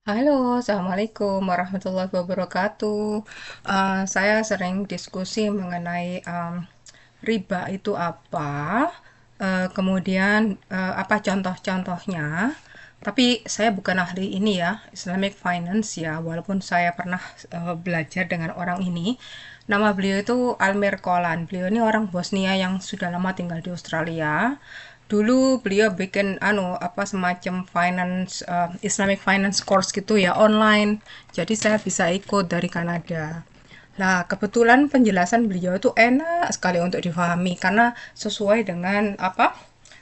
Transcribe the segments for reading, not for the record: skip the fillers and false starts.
Halo, Assalamualaikum warahmatullahi wabarakatuh. Saya sering diskusi mengenai riba itu apa, kemudian apa contoh-contohnya. Tapi saya bukan ahli ini ya, Islamic Finance ya, walaupun saya pernah belajar dengan orang ini. Nama beliau itu Almir Kolan. Beliau ini orang Bosnia yang sudah lama tinggal di Australia. Dulu beliau bikin apa semacam finance Islamic finance course gitu ya online. Jadi saya bisa ikut dari Kanada. Nah, kebetulan penjelasan beliau itu enak sekali untuk difahami karena sesuai dengan apa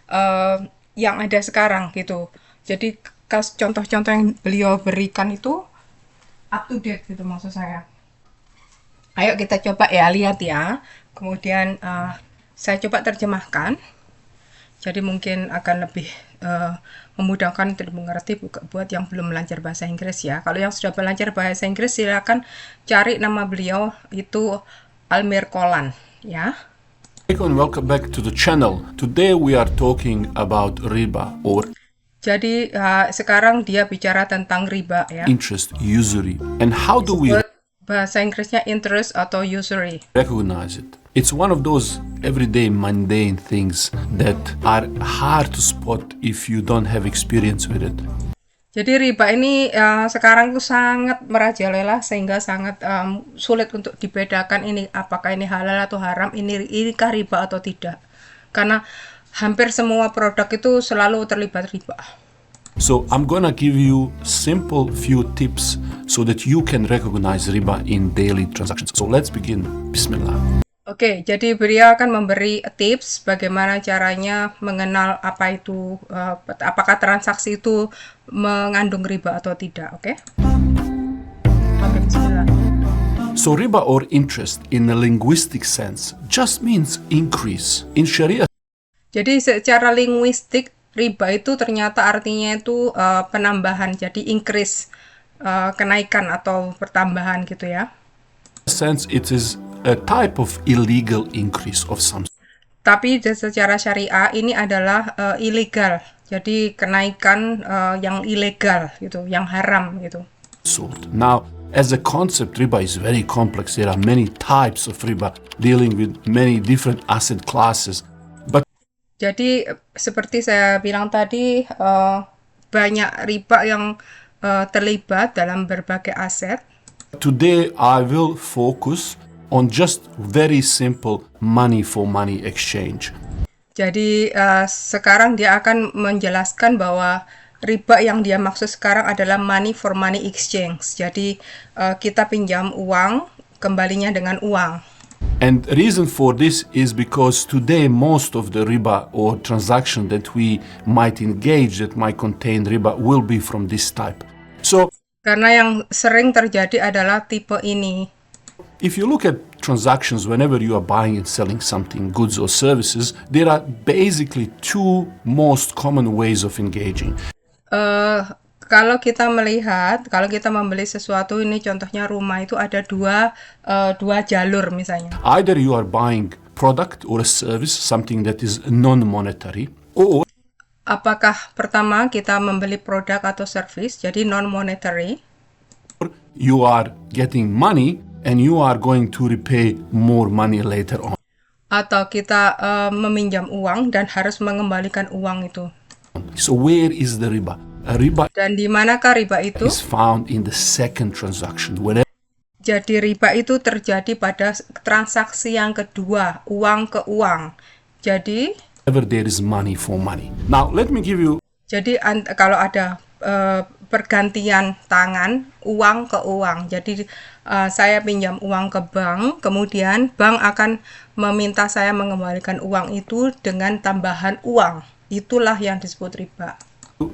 eh, yang ada sekarang gitu. Jadi contoh-contoh yang beliau berikan itu up to date gitu maksud saya. Ayo kita coba ya lihat ya. Kemudian saya coba terjemahkan. Jadi mungkin akan lebih memudahkan untuk dimengerti buat yang belum belajar bahasa Inggris ya. Kalau yang sudah belajar bahasa Inggris silakan cari nama beliau itu Almir Kolan ya. And welcome back to the channel. Today we are talking about riba or Jadi sekarang dia bicara tentang riba ya. interest usury and how do we Bahasa Inggrisnya interest atau usury. recognize it. It's one of those everyday mundane things that are hard to spot if you don't have experience with it. Jadi riba ini sekarang tuh sangat merajalela sehingga sangat sulit untuk dibedakan ini apakah ini halal atau haram, inikah riba atau tidak. Karena hampir semua produk itu selalu terlibat riba. So I'm gonna give you simple few tips so that you can recognize riba in daily transactions. So let's begin. Bismillah. Oke, jadi beliau akan memberi tips bagaimana caranya mengenal apa itu, apakah transaksi itu mengandung riba atau tidak, oke? Oke, bismillah. So riba or interest in a linguistic sense just means increase. In Sharia Jadi secara linguistik, riba itu ternyata artinya itu penambahan, jadi increase, kenaikan atau pertambahan gitu ya. sense, it is a type of illegal increase of some Tapi secara syariah ini adalah ilegal, jadi kenaikan yang ilegal gitu, yang haram gitu. sort. Now, as a concept, riba is very complex. There are many types of riba dealing with many different asset classes. But Jadi seperti saya bilang tadi, banyak riba yang terlibat dalam berbagai aset. today I will focus on just very simple money for money exchange. Jadi sekarang dia akan menjelaskan bahwa riba yang dia maksud sekarang adalah money for money exchange. Jadi kita pinjam uang, kembalinya dengan uang. And reason for this is because today most of the riba or transaction that we might engage that might contain riba will be from this type. So Karena yang sering terjadi adalah tipe ini. if you look at transactions whenever you are buying and selling something, goods or services, there are basically two most common ways of engaging. Kalau kita melihat, kalau kita membeli sesuatu ini contohnya rumah itu ada dua jalur misalnya. Either you are buying product or a service, something that is non-monetary, or Apakah pertama kita membeli produk atau service, jadi non-monetary, you are getting money and you are going to repay more money later on. atau kita meminjam uang dan harus mengembalikan uang itu. So where is the riba? A riba Dan di manakah riba itu? is found in the second transaction. Whenever Jadi riba itu terjadi pada transaksi yang kedua, uang ke uang. Jadi there is money for money. Now let me give you kalau ada pergantian tangan uang ke uang. Jadi saya pinjam uang ke bank, kemudian bank akan meminta saya mengembalikan uang itu dengan tambahan uang. Itulah yang disebut riba.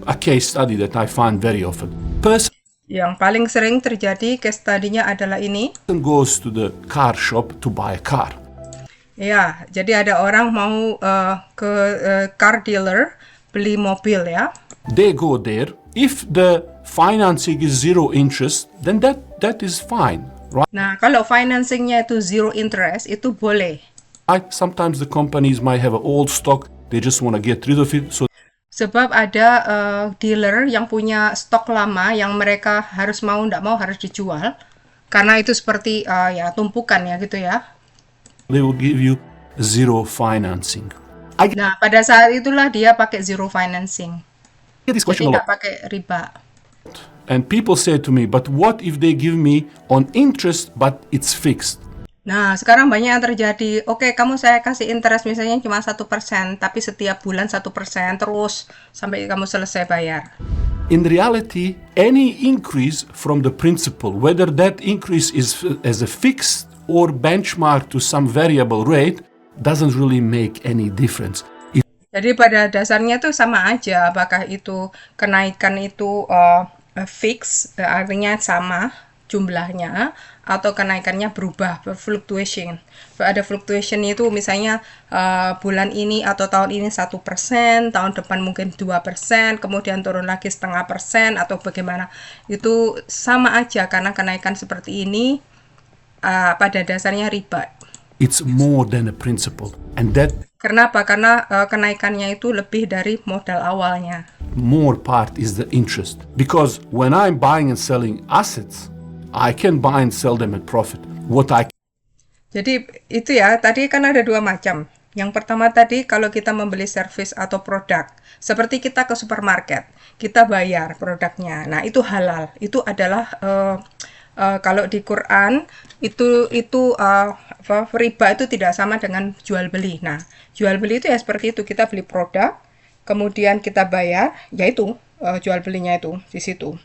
a case study that I find very often. Person Yang paling sering terjadi case study-nya adalah ini. goes to the car shop to buy a car. Ya, jadi ada orang mau ke car dealer beli mobil ya. They go there. If the financing is zero interest, then that is fine, right? Nah, kalau financingnya itu zero interest, itu boleh. Sometimes the companies might have an old stock. They just want to get rid of it. So Sebab ada dealer yang punya stok lama yang mereka harus mau ndak mau harus dijual. Karena itu seperti ya tumpukan ya gitu ya. They will give you zero financing. I Nah, pada saat itulah dia pakai zero financing. get this Jadi question a lot. nggak pakai riba. And people say to me, but what if they give me on interest but it's fixed? Nah, sekarang banyak yang terjadi. Oke, kamu saya kasih interest misalnya cuma 1%, tapi setiap bulan 1% terus sampai kamu selesai bayar. In reality, any increase from the principal, whether that increase is as a fixed or benchmark to some variable rate, doesn't really make any difference. Jadi pada dasarnya tuh sama aja, apakah itu kenaikan itu fix, artinya sama jumlahnya, atau kenaikannya berubah, fluctuation. Ada fluctuation itu misalnya bulan ini atau tahun ini 1%, tahun depan mungkin 2%, kemudian turun lagi 0,5% atau bagaimana. Itu sama aja karena kenaikan seperti ini pada dasarnya riba. It's more than a principal. And that Kenapa? Karena kenaikannya itu lebih dari modal awalnya. more part is the interest. Because when I'm buying and selling assets, I can buy and sell them at profit. What I Jadi itu ya, tadi kan ada dua macam. Yang pertama tadi kalau kita membeli service atau produk, seperti kita ke supermarket, kita bayar produknya. Nah, itu halal. Itu adalah kalau di Quran itu riba itu tidak sama dengan jual beli. Nah, jual beli itu ya seperti itu, kita beli produk, kemudian kita bayar, yaitu jual belinya itu di situ.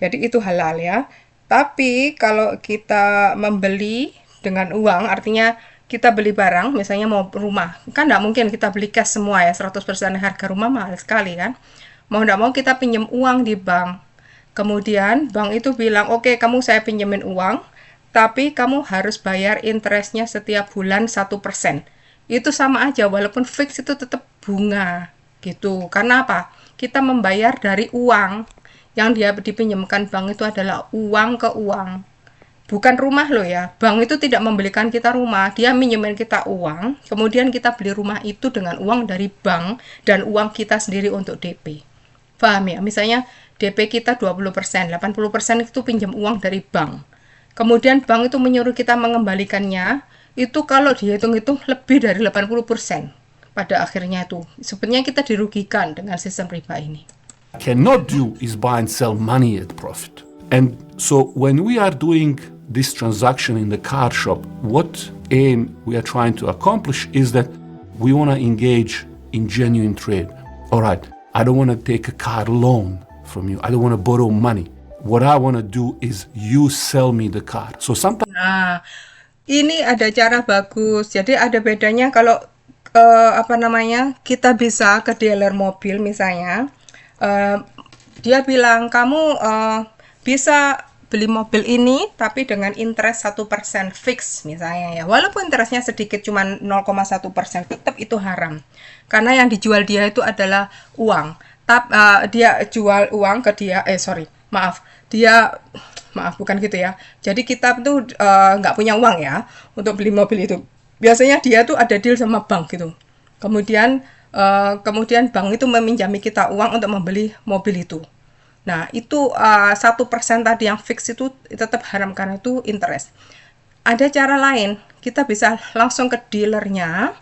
Jadi itu halal ya. Tapi kalau kita membeli dengan uang, artinya kita beli barang, misalnya mau rumah, kan nggak mungkin kita beli cash semua ya, 100% harga rumah mahal sekali kan. Mau nggak mau kita pinjam uang di bank. Kemudian bank itu bilang, oke kamu saya pinjemin uang, tapi kamu harus bayar interestnya setiap bulan 1%. Itu sama aja, walaupun fix itu tetap bunga gitu. Karena apa? Kita membayar dari uang yang dia dipinjamkan bank itu adalah uang ke uang. Bukan rumah loh ya. Bank itu tidak membelikan kita rumah, dia minjemin kita uang, kemudian kita beli rumah itu dengan uang dari bank dan uang kita sendiri untuk DP. Paham ya? Misalnya DP kita 20%, 80% itu pinjam uang dari bank. Kemudian bank itu menyuruh kita mengembalikannya, itu kalau dihitung-hitung lebih dari 80% pada akhirnya itu. Sebenarnya kita dirugikan dengan sistem riba ini. cannot do is buy and sell money at profit. And so when we are doing this transaction in the car shop, what aim we are trying to accomplish is that we want to engage in genuine trade. All right, I don't want to take a car loan from you. I don't want to borrow money. What I want to do is you sell me the car. So sometimes Nah, ini ada cara bagus. Jadi ada bedanya kalau kita bisa ke dealer mobil misalnya, dia bilang kamu bisa beli mobil ini tapi dengan interest 1% fix misalnya ya. Walaupun interestnya sedikit cuma 0,1%, tetap itu haram. Karena yang dijual dia itu adalah uang. Dia jual uang ke dia, maaf bukan gitu ya. Jadi kita tuh nggak punya uang ya untuk beli mobil itu. Biasanya dia tuh ada deal sama bank gitu. Kemudian bank itu meminjami kita uang untuk membeli mobil itu. Nah, itu 1% tadi yang fix itu tetap haram karena itu interest. Ada cara lain, kita bisa langsung ke dealernya,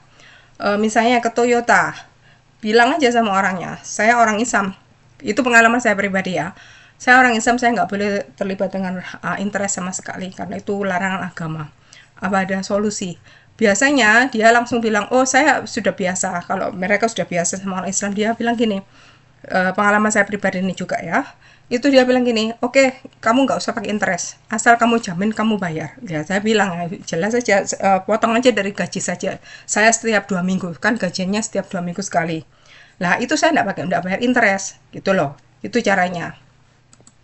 misalnya ke Toyota. Bilang aja sama orangnya, saya orang Islam. Itu pengalaman saya pribadi ya. Saya orang Islam, saya nggak boleh terlibat dengan interest sama sekali karena itu larangan agama. Apa ada solusi? Biasanya dia langsung bilang, oh saya sudah biasa. Kalau mereka sudah biasa sama orang Islam, dia bilang gini, pengalaman saya pribadi ini juga ya, itu dia bilang gini, oke, kamu nggak usah pakai interest, asal kamu jamin kamu bayar. Ya saya bilang jelas saja, potong aja dari gaji saja. Saya setiap 2 minggu, kan gajinya setiap 2 minggu sekali. Nah itu saya nggak bayar interest, gitu loh. Itu caranya.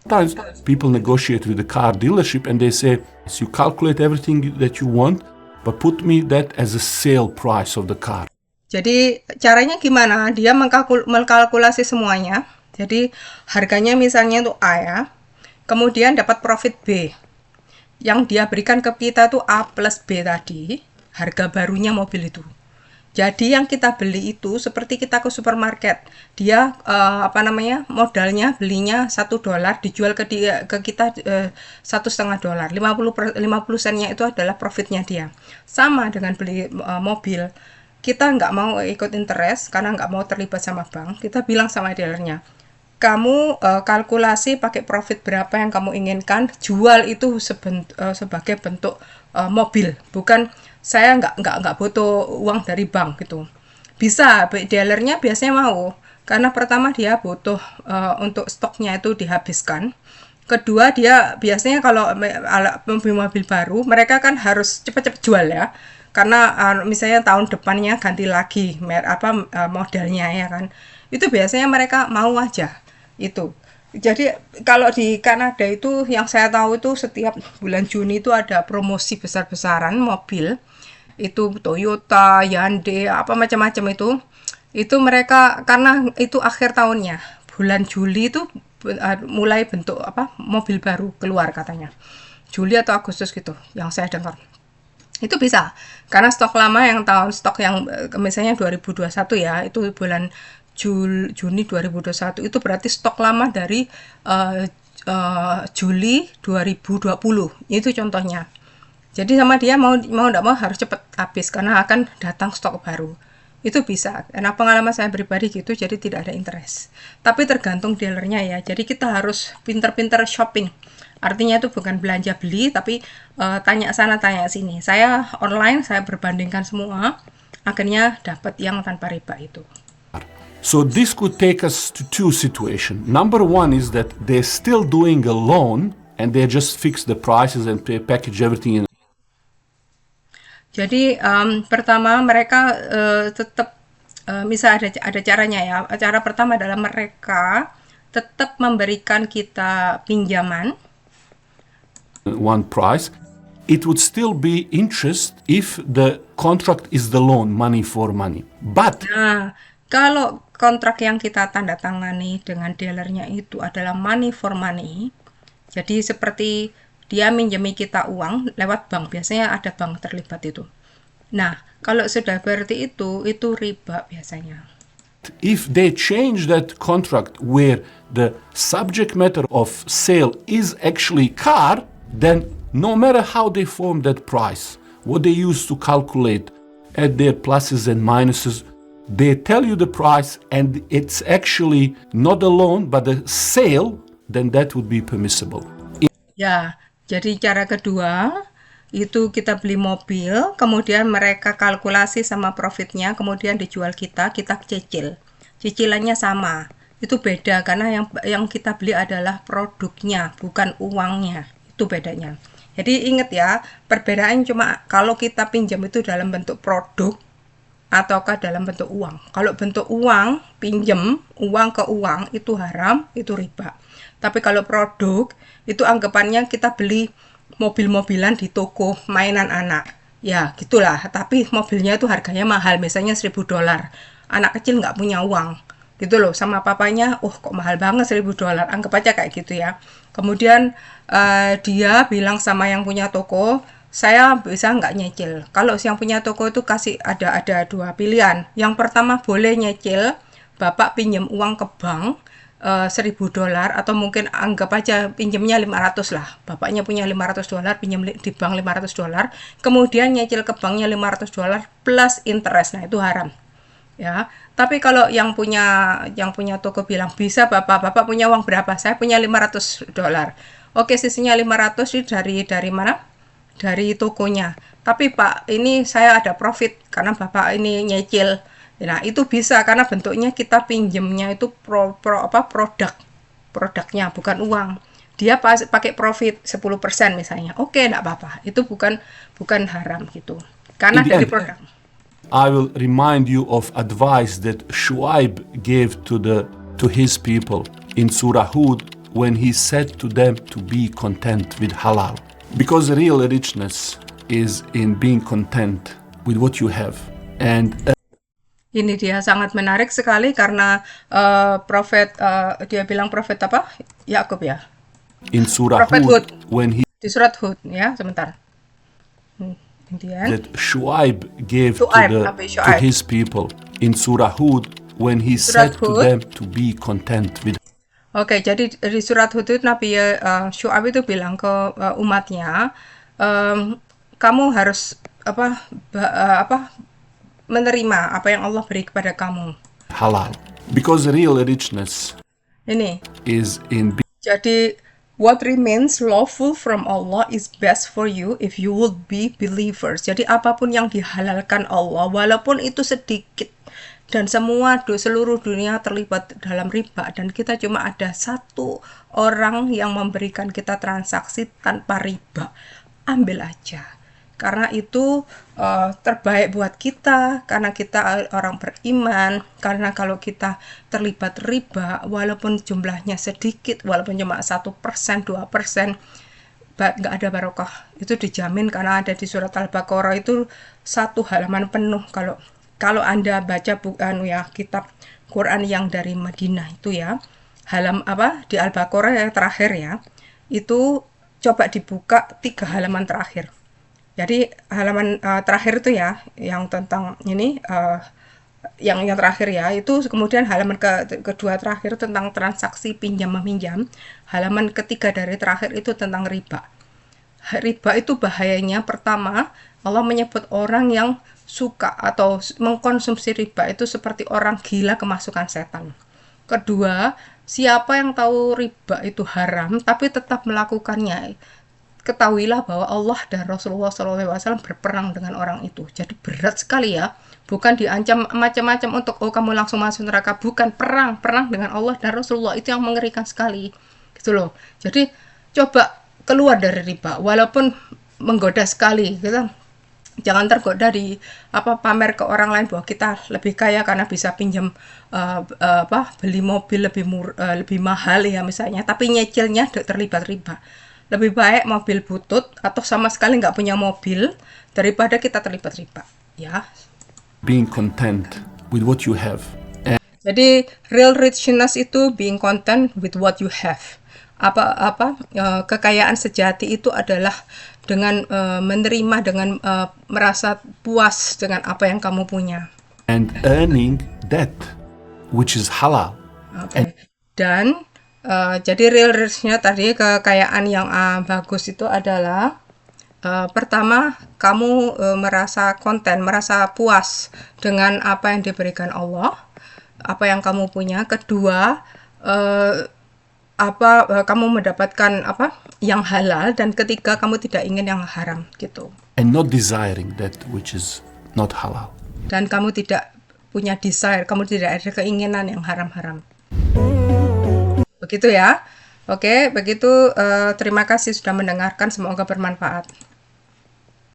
sometimes people negotiate with the car dealership and they say, "So you calculate everything that you want, but put me that as a sale price of the car." Jadi caranya gimana? Dia mengkalkulasi semuanya. Jadi harganya misalnya itu A ya. Kemudian dapat profit B. Yang dia berikan ke kita itu A plus B tadi. Harga barunya mobil itu. Jadi yang kita beli itu seperti kita ke supermarket. Dia modalnya belinya $1, dijual ke kita $1,5. 50 sennya itu adalah profitnya dia. Sama dengan beli mobil. Kita nggak mau ikut interest karena nggak mau terlibat sama bank. Kita bilang sama dealernya, kamu kalkulasi pakai profit berapa yang kamu inginkan, jual itu sebagai bentuk mobil, bukan saya nggak butuh uang dari bank gitu. Bisa, dealernya biasanya mau, karena pertama dia butuh untuk stoknya itu dihabiskan. Kedua, dia biasanya kalau mobil-mobil baru, mereka kan harus cepat-cepat jual ya. Karena misalnya tahun depannya ganti lagi modelnya ya kan. Itu biasanya mereka mau aja itu. Jadi kalau di Kanada itu yang saya tahu itu setiap bulan Juni itu ada promosi besar-besaran mobil. Itu Toyota, Hyundai, apa macam-macam itu mereka karena itu akhir tahunnya. Bulan Juli itu mulai bentuk mobil baru keluar katanya. Juli atau Agustus gitu yang saya dengar. Itu bisa. Karena stok lama stok yang misalnya 2021 ya, itu bulan Juni 2021 itu berarti stok lama dari Juli 2020. Itu contohnya. Jadi sama dia mau enggak mau harus cepat habis karena akan datang stok baru. Itu bisa. Karena pengalaman saya pribadi gitu, jadi tidak ada interest. Tapi tergantung dealernya ya. Jadi kita harus pinter-pinter shopping. Artinya itu bukan belanja beli, tapi tanya sana tanya sini. Saya online, saya berbandingkan semua, akhirnya dapat yang tanpa riba itu. So this could take us to two situations. Number one is that they're still doing a loan and they just fix the prices and package everything in. Jadi pertama mereka tetap misal ada caranya ya. Cara pertama adalah mereka tetap memberikan kita pinjaman one price. It would still be interest if the contract is the loan, money for money. But kalau kontrak yang kita tanda tangani dengan dealernya itu adalah money for money, jadi seperti dia minjemi kita uang lewat bank, biasanya ada bank terlibat itu. Nah, kalau sudah seperti itu riba biasanya. If they change that contract where the subject matter of sale is actually car, then no matter how they form that price, what they use to calculate, add their pluses and minuses, they tell you the price and it's actually not a loan but a sale, then that would be permissible. Ya, jadi cara kedua itu kita beli mobil, kemudian mereka kalkulasi sama profitnya, kemudian dijual kita cicil. Cicilannya sama. Itu beda karena yang kita beli adalah produknya, bukan uangnya. Itu bedanya. Jadi ingat ya, perbedaan cuma kalau kita pinjam itu dalam bentuk produk ataukah dalam bentuk uang. Kalau bentuk uang, pinjam uang ke uang itu haram, itu riba. Tapi kalau produk, itu anggapannya kita beli mobil-mobilan di toko mainan anak. Ya, gitulah. Tapi mobilnya itu harganya mahal, misalnya $1.000. Anak kecil nggak punya uang. Gitu loh, sama papanya, kok mahal banget $1.000. Anggap aja kayak gitu ya. Kemudian dia bilang sama yang punya toko, saya bisa nggak nyicil. Kalau yang punya toko itu kasih ada dua pilihan. Yang pertama boleh nyicil, Bapak pinjam uang ke bank $1.000 atau mungkin anggap aja pinjamnya 500 lah. Bapaknya punya $500, pinjam di bank $500, kemudian nyicil ke banknya $500 plus interest. Nah, itu haram. Ya. Tapi kalau yang punya toko bilang, "Bisa Bapak punya uang berapa?" "Saya punya $500. Oke, sisinya 500 itu dari mana? Dari tokonya. Tapi Pak, ini saya ada profit karena Bapak ini nyicil. Nah, itu bisa karena bentuknya kita pinjemnya itu produknya bukan uang. Dia pakai profit 10% misalnya. Oke, enggak apa-apa. Itu bukan haram gitu. Karena dari produk. I will remind you of advice that Shuaib gave to his people in Surah Hud when he said to them to be content with halal. Because real richness is in being content with what you have. And ini dia sangat menarik sekali karena dia bilang Prophet apa? Yakub ya. In Surah Prophet Hud, when he di surat Hud ya, sebentar. Kemudian that Shu'aib gave Shu'aib, to Nabi Shu'aib. his people in Surah Hud when he Surat said to Hud. them to be content with Oke, jadi di surat Hud itu Nabi Syu'aib itu bilang ke umatnya, kamu harus menerima apa yang Allah beri kepada kamu. halal, because real richness Ini, is in jadi what remains lawful from Allah is best for you if you would be believers. Jadi apapun yang dihalalkan Allah, walaupun itu sedikit, dan seluruh dunia terlibat dalam riba, dan kita cuma ada satu orang yang memberikan kita transaksi tanpa riba, ambil aja. Karena itu terbaik buat kita, karena kita orang beriman, karena kalau kita terlibat riba, walaupun jumlahnya sedikit, walaupun cuma 1%, 2%, nggak ada barokah. Itu dijamin karena ada di surat Al-Baqarah itu satu halaman penuh. Kalau Anda baca kitab Quran yang dari Madinah itu ya, di Al-Baqarah yang terakhir ya, itu coba dibuka 3 halaman terakhir. Jadi halaman terakhir itu ya, yang tentang ini, yang terakhir ya, itu kemudian halaman kedua terakhir tentang transaksi pinjam meminjam, halaman ketiga dari terakhir itu tentang riba. Riba itu bahayanya, pertama, Allah menyebut orang yang suka atau mengkonsumsi riba itu seperti orang gila kemasukan setan. Kedua, siapa yang tahu riba itu haram tapi tetap melakukannya, ketahuilah bahwa Allah dan Rasulullah SAW berperang dengan orang itu. Jadi berat sekali ya. Bukan diancam macam-macam untuk kamu langsung masuk neraka. Bukan, perang dengan Allah dan Rasulullah. Itu yang mengerikan sekali. Gitu loh. Jadi coba keluar dari riba. Walaupun menggoda sekali. Gitu. Jangan tergoda di pamer ke orang lain bahwa kita lebih kaya karena bisa pinjam beli mobil lebih mahal ya misalnya. Tapi nyicilnya terlibat riba. Lebih baik mobil butut atau sama sekali nggak punya mobil daripada kita terlibat riba, ya. being content with what you have. Jadi real richness itu being content with what you have. Kekayaan sejati itu adalah dengan menerima, dengan merasa puas dengan apa yang kamu punya. And earning that which is halal. Okay. Dan jadi real richness tadi, kekayaan yang bagus itu adalah pertama, kamu merasa konten, merasa puas dengan apa yang diberikan Allah, apa yang kamu punya. Kedua, kamu mendapatkan yang halal. Dan ketiga, kamu tidak ingin yang haram gitu. And not desiring that which is not halal. Dan kamu tidak punya desire, kamu tidak ada keinginan yang haram-haram. Begitu ya. Oke, begitu. Terima kasih sudah mendengarkan. Semoga bermanfaat.